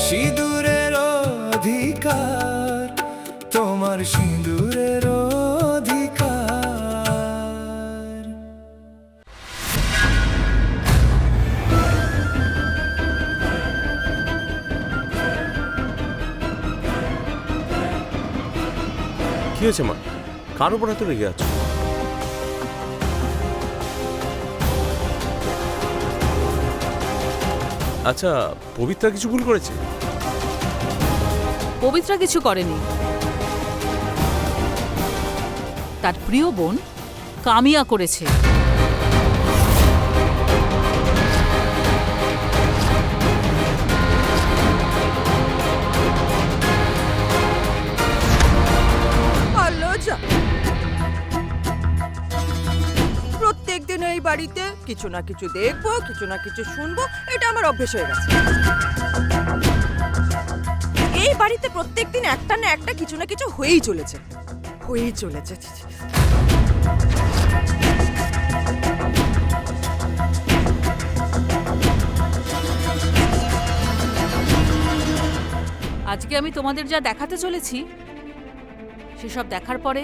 সিঁদুরের অধিকার, তোমার সিঁদুরের অধিকার। কি হয়েছে মা? কার উপর এত রেগে আছো? আচ্ছা, পবিত্রা কিছু ভুল করেছে? পবিত্রা কিছু করেনি, তার প্রিয় বোন কামিয়া করেছে। প্রত্যেকদিন এই বাড়িতে কিছু না কিছু দেখবো, কিছু না কিছু শুনবো, এটা আমার অভ্যেস হয়ে গেছে। এই বাড়িতে প্রত্যেকদিন একটা না একটা কিছু না কিছু হয়েই চলেছে। ছি, ছি। আজকে আমি তোমাদের যা দেখাতে চলেছি সেসব দেখার পরে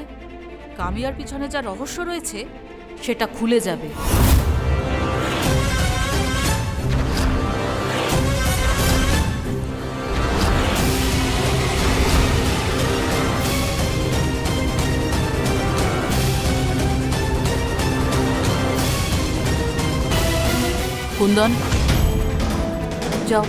কামিয়ার পিছনে যা রহস্য রয়েছে সেটা খুলে যাবে। কুন্দন, যাও।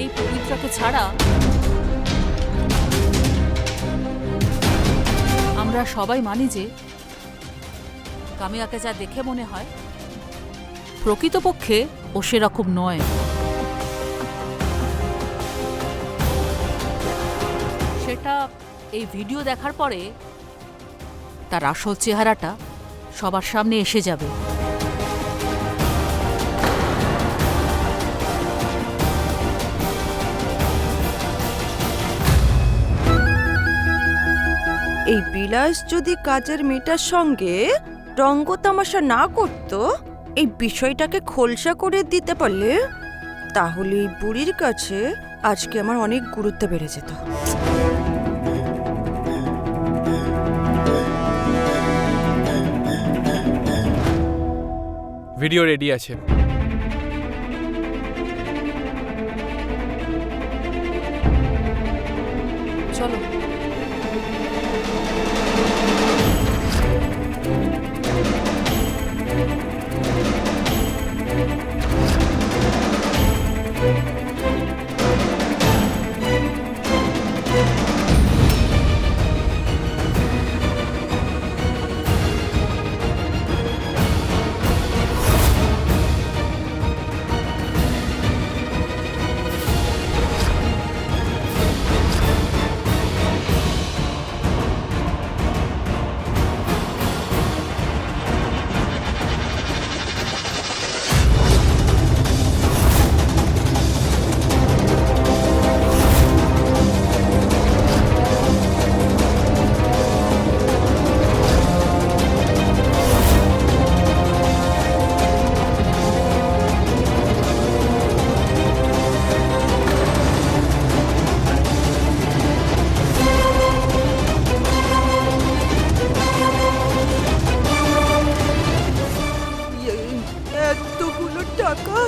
এই পবিত্রাকে ছাড়া আমরা সবাই মানি যে কামিয়াকে যা দেখে মনে হয় প্রকৃতপক্ষে ও সেরকম নয়। সেটা এই ভিডিও দেখার পরে তার আসল চেহারাটা সবার সামনে এসে যাবে। এই বিলাস যদি কাজের মেয়েটার সঙ্গে রঙ্গ তামাশা না করত, এই বিষয়টাকে খোলসা করে দিতে পারলে, তাহলে এই বুড়ির কাছে আজকে আমার অনেক গুরুত্ব বেড়ে যেত। ভিডিও রেডি আছে। চলো। এতগুলো টাকা!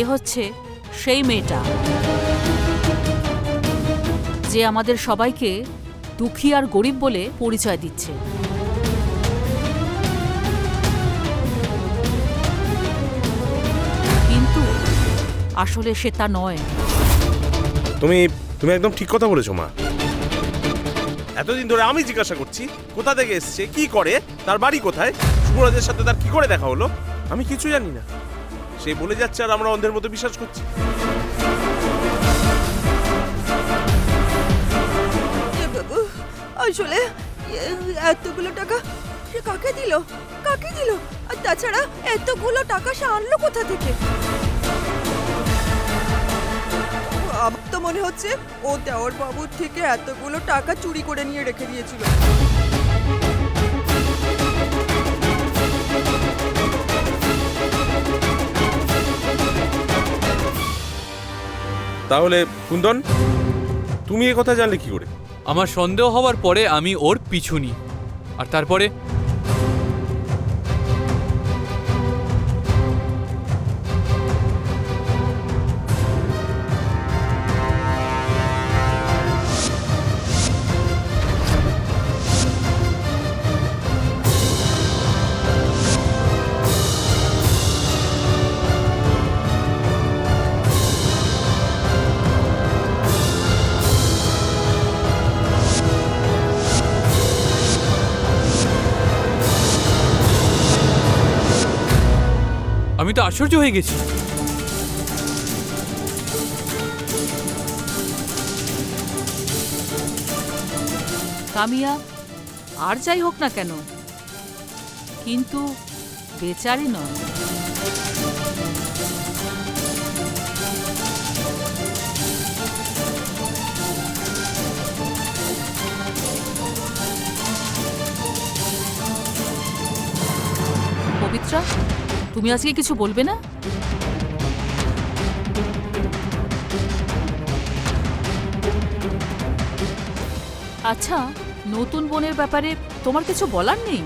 এ হচ্ছে সেই মেয়েটা যে আমাদের সবাইকে দুঃখী আর গরিব বলে পরিচয় দিচ্ছে। কিন্তু আসলে সে তা নয়। তুমি তুমি একদম ঠিক কথা বলেছো মা। এতদিন ধরে আমি জিজ্ঞাসা করছি কোথা থেকে এসছে, কি করে, তার বাড়ি কোথায়, শুভরাজের সাথে তার কি করে দেখা হলো, আমি কিছু জানি না, সে বলে যাচ্ছে আর আমরা অন্ধের মতো বিশ্বাস করছি। এ বাবু, আসলে এতগুলো টাকা সে কাকে দিল? কাকে দিল? আর তাছাড়া এতগুলো টাকা সে আনলো কোথা থেকে? আমার তো মনে হচ্ছে ও দেওর বাবুর থেকে এতগুলো টাকা চুরি করে নিয়ে রেখে দিয়েছিল। তাহলে কুন্দন, তুমি এ কথা জানলে কি করে? আমার সন্দেহ হওয়ার পরে আমি ওর পিছু নিই, আর তারপরে আমি তো আশ্চর্য হয়ে গেছি। কামিয়া আর যাই হোক না কেন, কিন্তু বেচারি নয়। পবিত্রা, তুমি আজকে কিছু বলবে না? আচ্ছা, নতুন বোনের ব্যাপারে তোমার কিছু বলার নেই?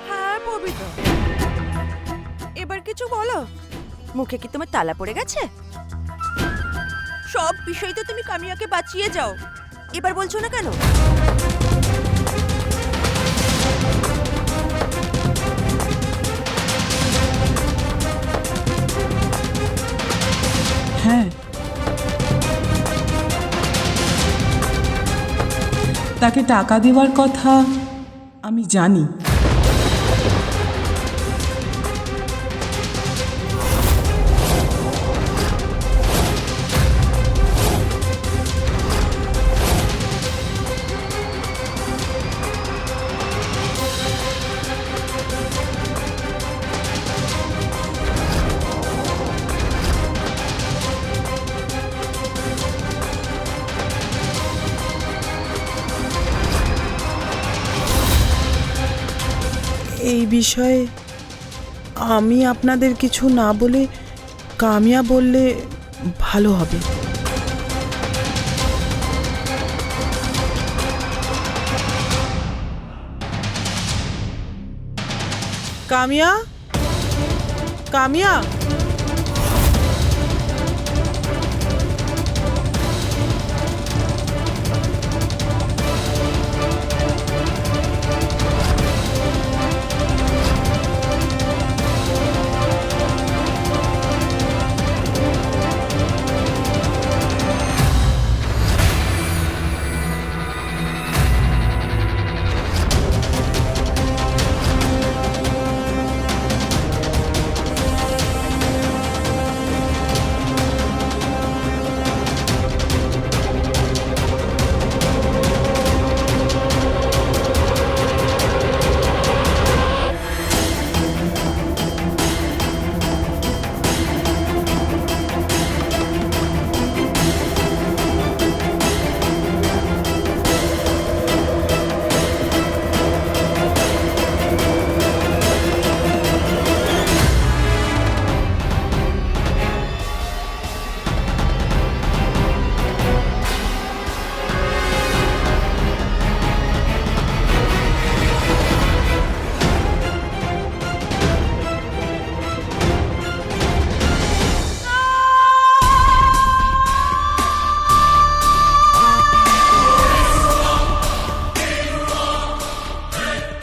হ্যাঁ পবিত্র, এবার কিছু বলো। মুখে কি তোমার তালা পড়ে গেছে? সব বিষয় তো তুমি কামিয়াকে বাঁচিয়ে যাও, এবার বলছো না কেন? হ্যাঁ, তাকে টাকা দেওয়ার কথা আমি জানি। এই বিষয়ে আমি আপনাদের কিছু না বলে কামিয়া বললে ভালো হবে। কামিয়া, কামিয়া,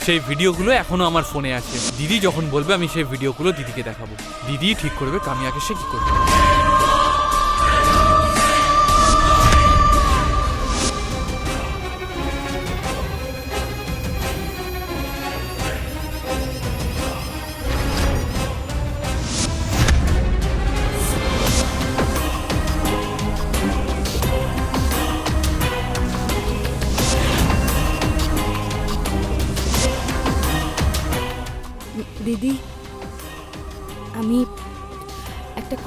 সেই ভিডিওগুলো এখনো আমার ফোনে আছে। দিদি যখন বলবে আমি সেই ভিডিওগুলো দিদিকে দেখাবো। দিদি ঠিক করবে কামিয়াকে সে কি করবে।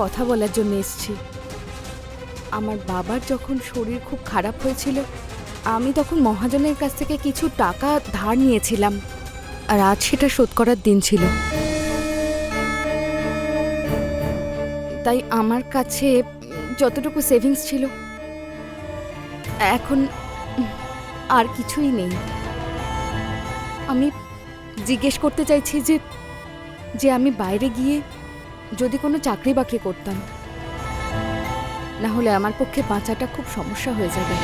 কথা বলার জন্য এসেছি। আমার বাবার যখন শরীর খুব খারাপ হয়েছিল, আমি তখন মহাজনের কাছ থেকে কিছু টাকা ধার নিয়েছিলাম, আর আজ সেটা শোধ করার দিন ছিল। তাই আমার কাছে যতটুকু সেভিংস ছিল এখন আর কিছুই নেই। আমি জিজ্ঞেস করতে চাইছি যে আমি বাইরে গিয়ে যদি কোনো চাকরি বাকরি করতাম, না হলে আমার পক্ষে বাঁচাটা খুব সমস্যা হয়ে যাবে।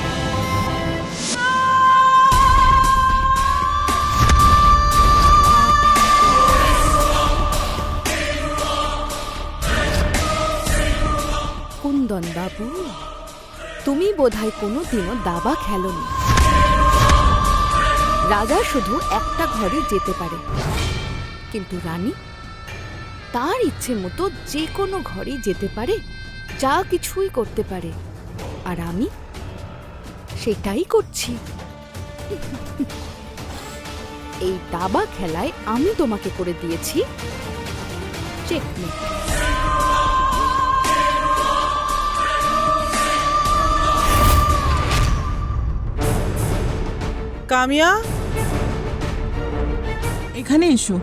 কুন্দন বাবু, তুমি বোধহয় কোনো দিনও দাবা খেলোনি। রাজা শুধু একটা ঘরে যেতে পারে, কিন্তু রানী তার ইচ্ছে মতো যে কোনো ঘরে যেতে পারে, যা কিছুই করতে পারে, আর আমি সেটাই করছি। এই দাবা খেলায় আমি তোমাকে করে দিয়েছি চেকমেট। কামিয়া, এখানে এসো।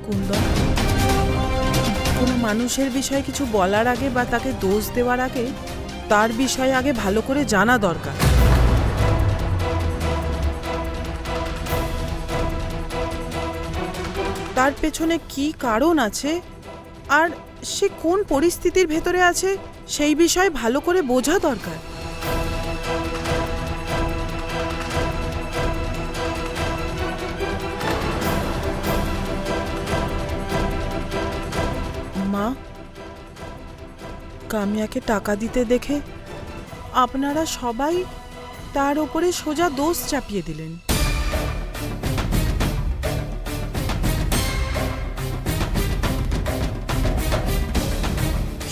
কুন্দন, কোনো মানুষের বিষয়ে কিছু বলার আগে বা তাকে দোষ দেওয়ার আগে তার বিষয়ে আগে ভালো করে জানা দরকার। তার পেছনে কি কারণ আছে আর সে কোন পরিস্থিতির ভেতরে আছে সেই বিষয়ে ভালো করে বোঝা দরকার। মা, কামিয়াকে টাকা দিতে দেখে আপনারা সবাই তার উপরে সোজা দোষ চাপিয়ে দিলেন।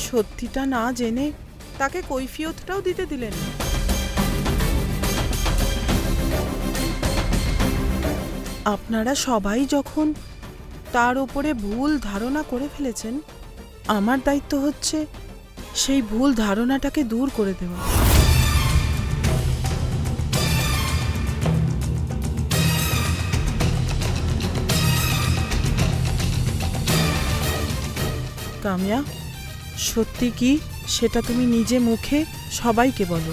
সত্যিটা না জেনে তাকে কৈফিয়তটাও দিতে দিলেন না। আপনারা সবাই যখন তার উপরে ভুল ধারণা করে ফেলেছেন, আমার দায়িত্ব হচ্ছে সেই ভুল ধারণাটাকে দূর করে দেওয়া। কামিয়া, সত্যি কি সেটা তুমি নিজে মুখে সবাইকে বলো।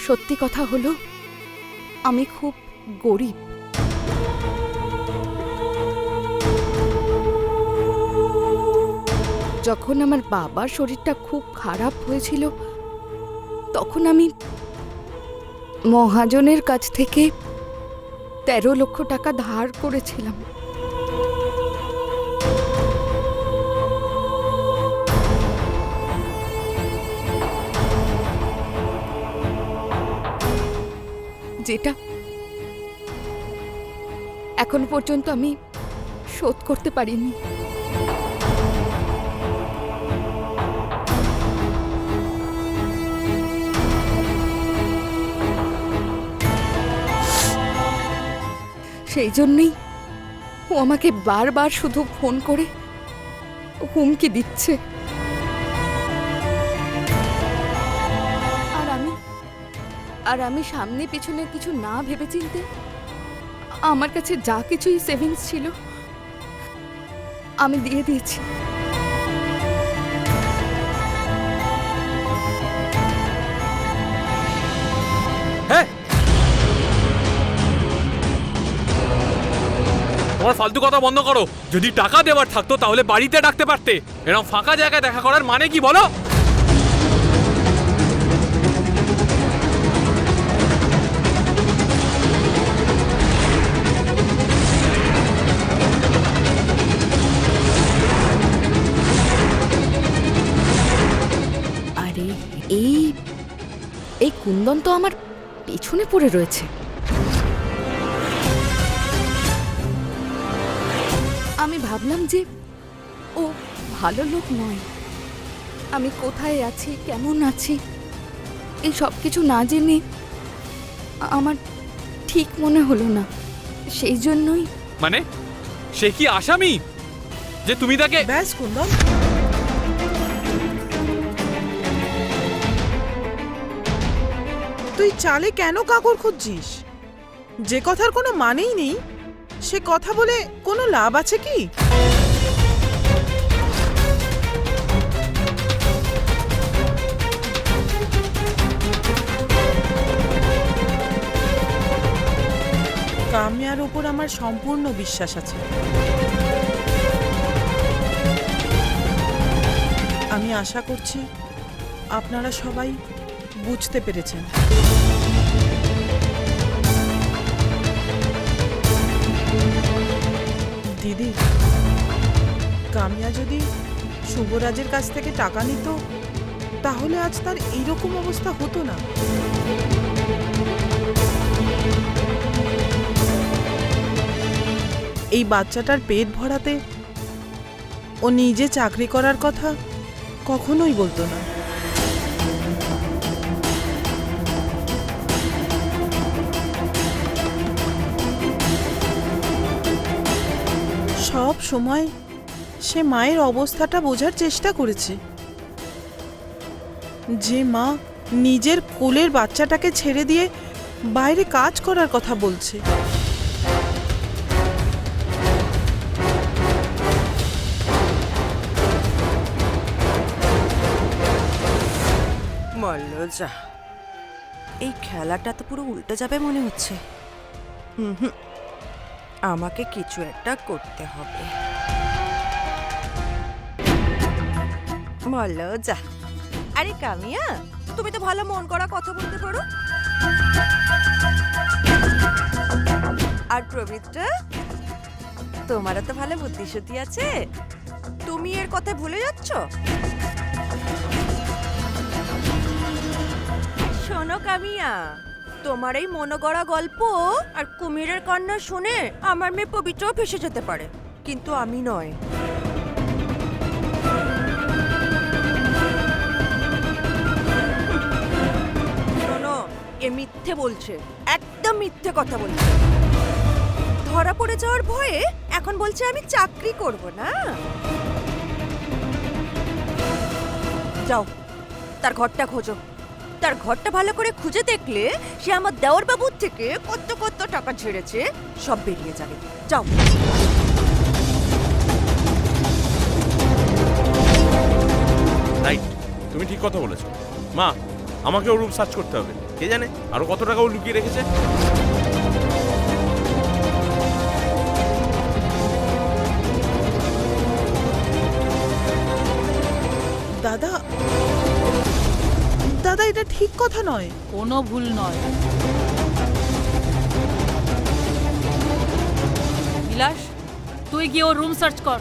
সত্যি কথা হলো, আমি খুব গরিব। যখন আমার বাবার শরীরটা খুব খারাপ হয়েছিল, তখন আমি মহাজনের কাছ থেকে 13 লক্ষ টাকা ধার করেছিলাম। যেটা এখন পর্যন্ত আমি শোধ করতে পারিনি। সেই জন্যই ও আমাকে বারবার শুধু ফোন করে হুমকি দিচ্ছে। আর আমি সামনে পিছনে কিছু না ভেবেচিন্তে আমার কাছে যা কিছুই সেভিংস ছিল আমি দিয়ে দিয়েছি। হ্যাঁ, তোমার ফালতু কথা বন্ধ করো। যদি টাকা দেওয়ার থাকতো তাহলে বাড়িতে ডাকতে পারতে। এরকম ফাঁকা জায়গায় দেখা করার মানে কি বলো? এই কুন্দন তো আমার পেছনে পড়ে রয়েছে। আমি ভাবলাম যে ও ভালো লোক নয়। আমি কোথায় আছি, কেমন আছি, এই সব কিছু না জেনে আমার ঠিক মনে হলো না, সেই জন্যই। মানে সে কি আসামি যে তুমি তাকে? ব্যাস কুন্দন, তুই চালে কেন কাকড় খুঁজছিস? যে কথার কোনো মানেই নেই সে কথা বলে কোনো লাভ আছে কি? কাম্যার ওপর আমার সম্পূর্ণ বিশ্বাস আছে। আমি আশা করছি আপনারা সবাই বুঝতে পেরেছেন। দিদি, কামিয়া যদি শুভরাজের কাছ থেকে টাকা নিত তাহলে আজ তার এইরকম অবস্থা হতো না। এই বাচ্চাটার পেট ভরাতে ও নিজে চাকরি করার কথা কখনোই বলতো না। সব সময় সে মায়ের অবস্থাটা বোঝার চেষ্টা করেছে, যে মা নিজের কোলের বাচ্চাটাকে ছেড়ে দিয়ে বাইরে কাজ করার কথা বলছে। মল্লজা, এই খেলাটা তো পুরো উল্টে যাবে মনে হচ্ছে। হুম, আমাকে কিছু একটা করতে হবে। মল্লজা, আরে কামিয়া, তুমি তো ভালো মন করা কথা বলতে পারো। আর প্রবৃত্তা, তোমারও তো ভালো বুদ্ধিশুদ্ধি আছে, তুমি এর কথা ভুলে যাচ্ছ? শোনো কামিয়া, তোমার এই মনগড়া গল্প আর কুমিরের কান্না শুনে আমার মেয়ে পবিত্রও ভেসে যেতে পারে, কিন্তু আমি নয়। শোনো, এ মিথ্যে বলছে, একদম মিথ্যে কথা বলছে। ধরা পড়ে যাওয়ার ভয়ে এখন বলছে আমি চাকরি করব না। যাও, তার ঘরটা খোঁজো। তার ঘরটা ভালো করে খুঁজে দেখলে সে আমার দেওর বাবুর থেকে কত কত টাকা ঝেড়েছে সব বেরিয়ে যাবে। যাও। রাইট, তুমি ঠিক কথা বলেছো মা। আমাকে ওর রুম সার্চ করতে হবে, কে জানে আরো কত টাকা ও লুকিয়ে রেখেছে। দাদা, দাদা, এটা ঠিক কথা নয়। কোনো ভুল নয়। বিলাস, তুই গিয়ে ওর রুম সার্চ কর।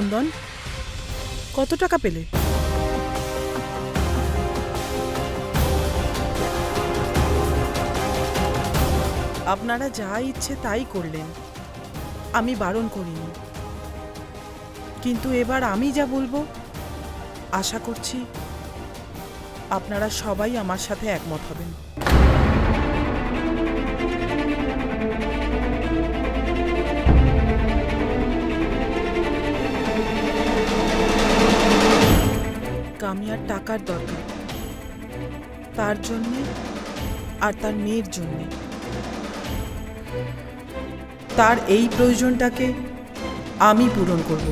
চন্দন, কত টাকা পেলে? আপনারা যা ইচ্ছে তাই করলেন, আমি বারণ করিনি। কিন্তু এবার আমি যা বলবো আশা করছি আপনারা সবাই আমার সাথে একমত হবেন। কামিয়ার টাকার দরকার, তার জন্যে আর তার মেয়ের জন্যে। তার এই প্রয়োজনটাকে আমি পূরণ করব।